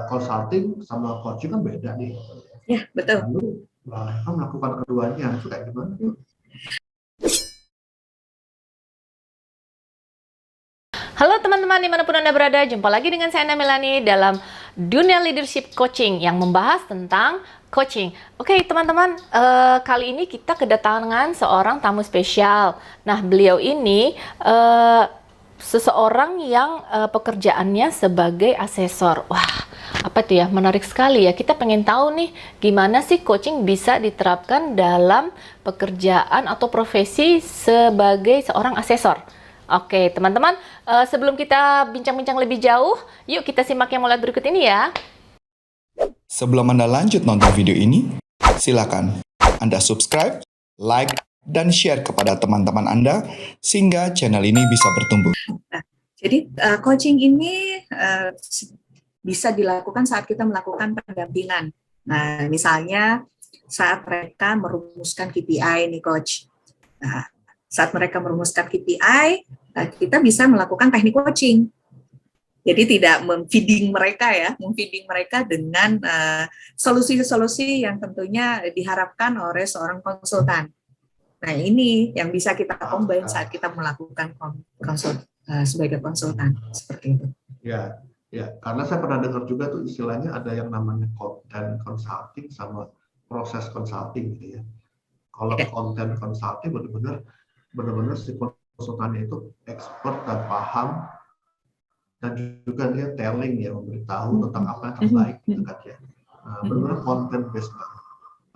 consulting sama coaching kan beda nih. Ya, betul. Lalu mereka melakukan keduanya, itu kayak gimana? Halo teman-teman dimanapun Anda berada, jumpa lagi dengan saya Anda Melani dalam Dunia Leadership Coaching yang membahas tentang coaching. Oke teman-teman, kali ini kita kedatangan seorang tamu spesial. Nah beliau ini seseorang yang pekerjaannya sebagai asesor. Wah, apa tuh ya, menarik sekali ya. Kita pengen tahu nih gimana sih coaching bisa diterapkan dalam pekerjaan atau profesi sebagai seorang asesor. Oke teman-teman, sebelum kita bincang-bincang lebih jauh, yuk kita simak yang mulai berikut ini ya. Sebelum Anda lanjut nonton video ini, silakan Anda subscribe, like, dan share kepada teman-teman Anda sehingga channel ini bisa bertumbuh. Jadi coaching ini bisa dilakukan saat kita melakukan pendampingan. Nah, misalnya saat mereka merumuskan KPI nih coach. Nah, saat mereka merumuskan KPI, kita bisa melakukan teknik coaching. Jadi tidak memfeeding mereka dengan solusi-solusi yang tentunya diharapkan oleh seorang konsultan. Nah ini yang bisa kita combine saat kita melakukan sebagai konsultan seperti itu. Ya, karena saya pernah dengar juga tuh istilahnya ada yang namanya content consulting sama proses consulting gitu ya. Kalau content consulting benar-benar si konsultannya itu expert dan paham dan juga dia telling ya, memberitahu tentang apa yang terbaik gitu kan ya. Nah, benar-benar content based banget.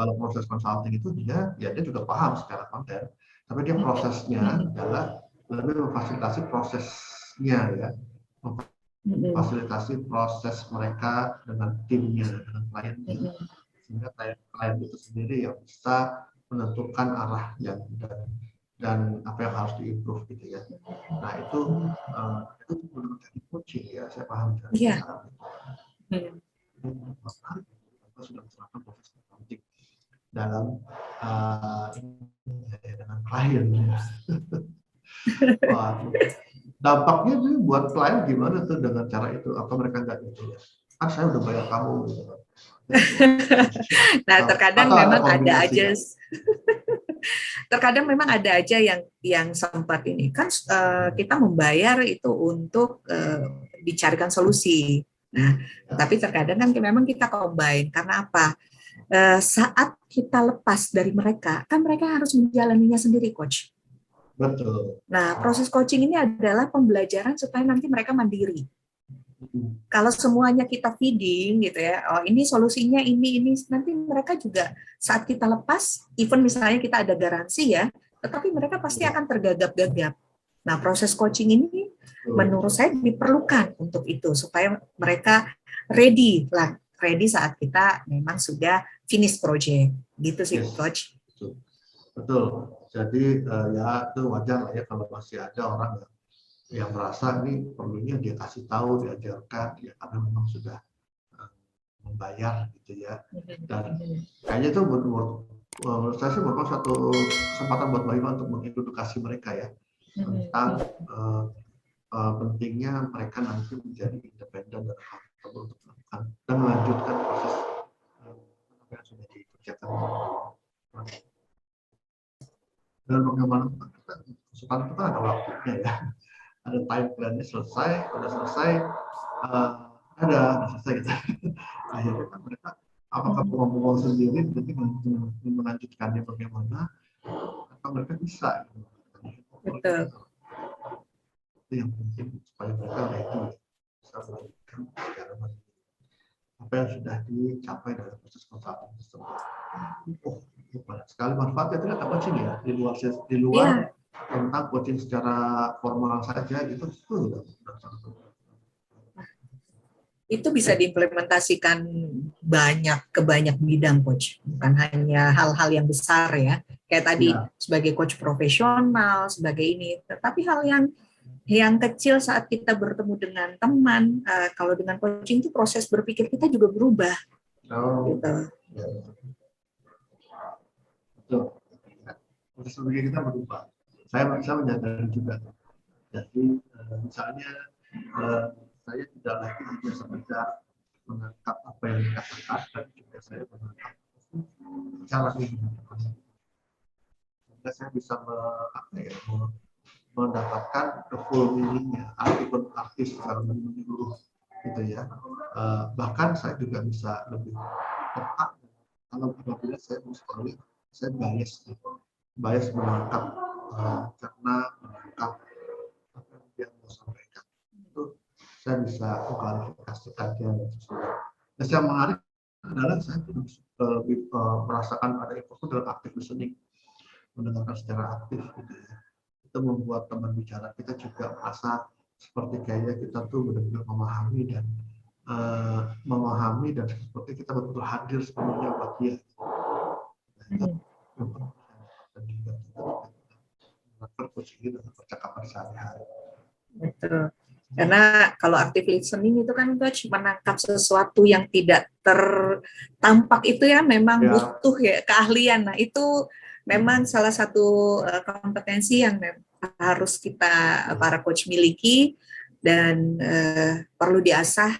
Kalau proses consulting itu dia juga paham secara konten, tapi dia prosesnya adalah lebih memfasilitasi prosesnya ya, memfasilitasi proses mereka dengan timnya, dengan kliennya, sehingga klien itu sendiri yang bisa menentukan arah dan apa yang harus diimprove gitu ya. Nah itu menurut teknik coaching ya, saya paham. Iya. Kita sudah melakukan proses consulting dalam dengan klien. Wah, dampaknya tuh buat klien gimana tuh dengan cara itu? Apa mereka nggak gitu ya? Saya udah bayar kamu gitu kan. Nah, terkadang memang ada aja. Terkadang memang ada aja yang sempat ini kan kita membayar itu untuk dicarikan solusi. Nah, tapi terkadang kan memang kita combine karena apa? Saat kita lepas dari mereka, kan mereka harus menjalaninya sendiri, coach. Betul. Nah, proses coaching ini adalah pembelajaran supaya nanti mereka mandiri. Kalau semuanya kita feeding gitu ya, oh ini solusinya ini nanti mereka juga saat kita lepas, even misalnya kita ada garansi ya, tetapi mereka pasti akan tergagap-gagap. Nah, proses coaching ini menurut saya diperlukan untuk itu supaya mereka ready saat kita memang sudah finish project, gitu sih, coach. Betul. Jadi ya itu wajar lah ya kalau masih ada orang yang merasa ini perlunya dia kasih tahu, diajarkan ya karena memang sudah membayar gitu ya. Dan kayaknya itu menurut saya sih merupakan satu kesempatan buat Mbak Ima untuk mengedukasi mereka ya tentang pentingnya mereka nanti menjadi independen dan accountable untuk melakukan dan melanjutkan proses apa yang sudah dikerjakan. Dan bagaimana konsultan itu kan ada waktunya ya, ada time plan-nya selesai, udah selesai, ada selesai gitu. Akhirnya kan mereka apakah mau sendiri nanti melanjutkannya bagaimana atau mereka bisa gitu. Betul. Itu yang penting supaya mereka ready bisa melanjutkan secara mandiri apa yang sudah dicapai dalam proses konsultan tersebut. Banyak sekali manfaatnya ternyata coaching ya di luar tentang coaching secara formal saja itu itu bisa diimplementasikan ke banyak bidang, coach, bukan hanya hal-hal yang besar ya kayak tadi sebagai coach profesional sebagai ini, tetapi hal yang kecil saat kita bertemu dengan teman. Kalau dengan coaching itu proses berpikir kita juga berubah gitu. Betul. Proses berpikir kita berubah. Saya menyadari juga. Jadi misalnya saya tidak lagi hanya sekedar menangkap apa yang dikatakan dan juga saya menangkap cara ini. Sehingga saya bisa mendapatkan the full meaning-nya, arti secara menyeluruh gitu ya. Bahkan saya juga bisa lebih tepat kalau apabila saya mengetahui saya bias menangkap karena menangkap apa yang dia mau sampaikan itu saya bisa mengklarifikasikan dia sesuai. Dan yang menarik adalah saya lebih merasakan ada itu dalam active listening, mendengarkan secara aktif gitu ya. Itu membuat teman bicara kita juga merasa seperti kayaknya kita tuh benar-benar memahami dan seperti kita betul-betul hadir sepenuhnya buat dia. Dan juga coaching dalam percakapan sehari-hari. Betul. Karena kalau active listening itu kan coach menangkap sesuatu yang tidak tertampak itu ya memang butuh ya keahlian. Nah itu memang salah satu kompetensi yang harus kita para coach miliki dan perlu diasah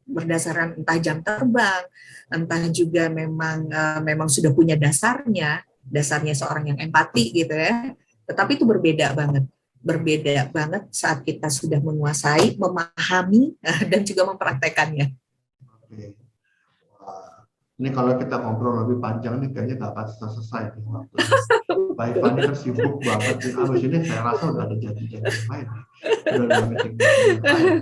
berdasarkan entah jam terbang, entah juga memang sudah punya dasarnya seorang yang empati gitu ya. Tetapi itu berbeda banget saat kita sudah menguasai, memahami dan juga mempraktekannya. Oke. Wah. Ini kalau kita ngobrol lebih panjang nih kayaknya nggak akan selesai nih waktu. Mbak Iva ini kan sibuk banget nih. Abis ini saya rasa udah ada janji-janji yang lain. Udah ada meeting-meeting yang lain.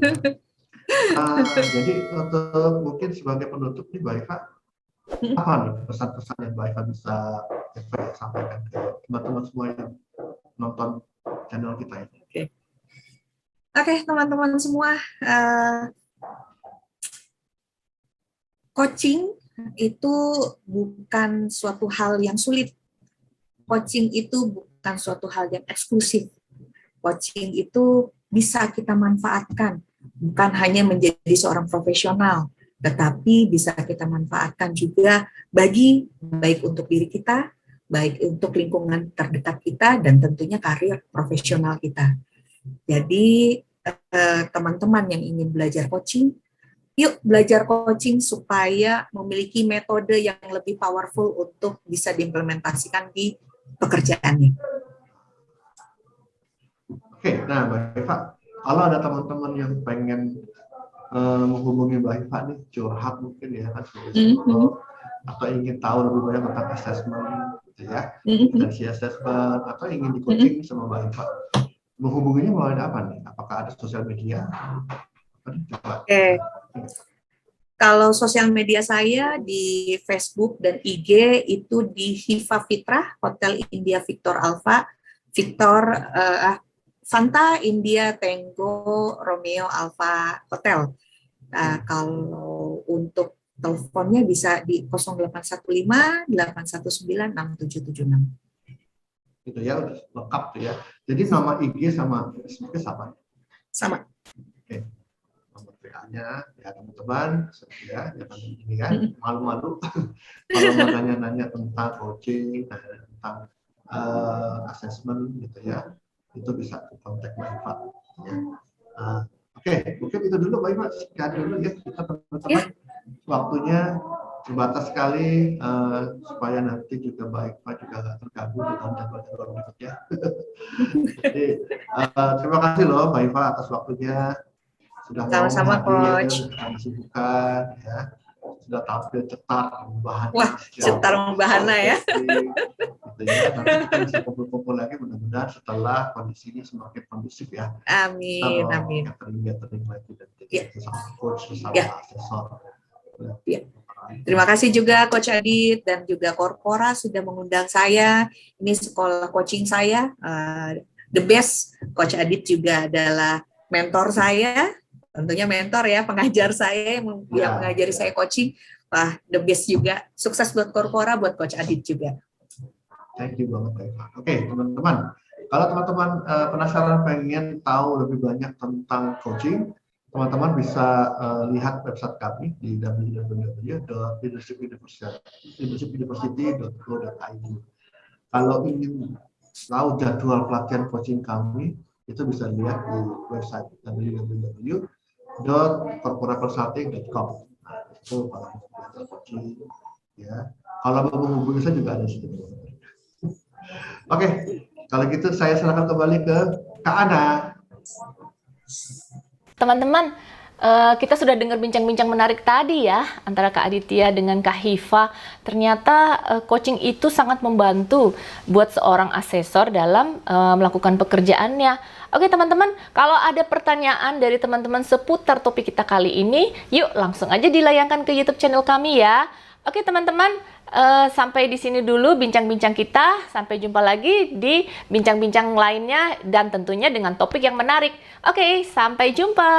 Jadi untuk mungkin sebagai penutup nih Mbak Iva, apa nih pesan-pesan yang Mbak Iva bisa sampaikan ke teman-teman semua yang nonton channel kita ini? Oke, teman-teman semua, coaching itu bukan suatu hal yang sulit. Coaching itu bukan suatu hal yang eksklusif. Coaching itu bisa kita manfaatkan, bukan hanya menjadi seorang profesional, tetapi bisa kita manfaatkan juga baik untuk diri kita, baik untuk lingkungan terdekat kita, dan tentunya karir profesional kita. Jadi teman-teman yang ingin belajar coaching, yuk belajar coaching supaya memiliki metode yang lebih powerful untuk bisa diimplementasikan di pekerjaannya. Oke, nah Mbak Eva, kalau ada teman-teman yang pengen menghubungi Mbak Eva nih, curhat mungkin ya kan, atau ingin tahu lebih banyak tentang assessment, gitu ya, potensi assessment, atau ingin di coaching sama Mbak Eva, menghubunginya melalui apa nih? Apakah ada sosial media? Oke. Kalau sosial media saya di Facebook dan IG itu di Hiva Fitra, Hotel India Victor Alpha, Fanta India Tango Romeo Alpha Hotel. Kalau untuk teleponnya bisa di 0815 819 6776. Gitu ya, udah lengkap tuh ya. Jadi nama IG sama Facebook sama? Sama. Oke. Nomor WA-nya ya teman-teman, ya jangan ini ya, malu-malu kalau mau nanya-nanya tentang coaching, tentang assessment gitu ya, itu bisa kontak Mbak Eva. Ya. Oke, mungkin itu dulu Mbak Eva, sekian dulu ya kita teman-teman. Waktunya terbatas sekali, supaya nanti juga Mbak Eva juga nggak terganggu dengan jadwal-jadwal berikutnya. Jadi terima kasih loh Mbak Eva atas waktunya, sudah sama-sama Coach, kesibukan ya, sudah tampil cetar membahana. Wah, cetar membahana ya. Gitu ya. Nanti kita bisa kumpul-kumpul lagi mudah-mudahan setelah kondisinya semakin kondusif ya. Amin, amin. Gathering lagi dan sama coach, sama asesor. Ya. Terima kasih juga Coach Adit dan juga Korpora sudah mengundang saya. Ini sekolah coaching saya, the best. Coach Adit juga adalah mentor saya, tentunya mentor ya, pengajar saya yang mengajari saya coaching. Wah, the best juga. Sukses buat Korpora, buat Coach Adit juga. Thank you banget, Eva. Oke, teman-teman. Kalau teman-teman penasaran pengen tahu lebih banyak tentang coaching, teman-teman bisa lihat website kami di www.leadershipuniversity.co.id. Kalau ingin tahu jadwal pelatihan coaching kami, itu bisa lihat di website www.leadershipuniversity.co.id. www.corporateconsulting.com. Nah, itu kalau mau coaching, ya. Kalau mau menghubungi saya juga ada di situ. Oke, kalau gitu saya serahkan kembali ke Kak Ana. Teman-teman, kita sudah dengar bincang-bincang menarik tadi ya antara Kak Aditya dengan Kak Hiva. Ternyata coaching itu sangat membantu buat seorang asesor dalam melakukan pekerjaannya. Oke teman-teman, kalau ada pertanyaan dari teman-teman seputar topik kita kali ini, yuk langsung aja dilayangkan ke YouTube channel kami ya. Oke teman-teman, sampai di sini dulu bincang-bincang kita. Sampai jumpa lagi di bincang-bincang lainnya dan tentunya dengan topik yang menarik. Oke, sampai jumpa.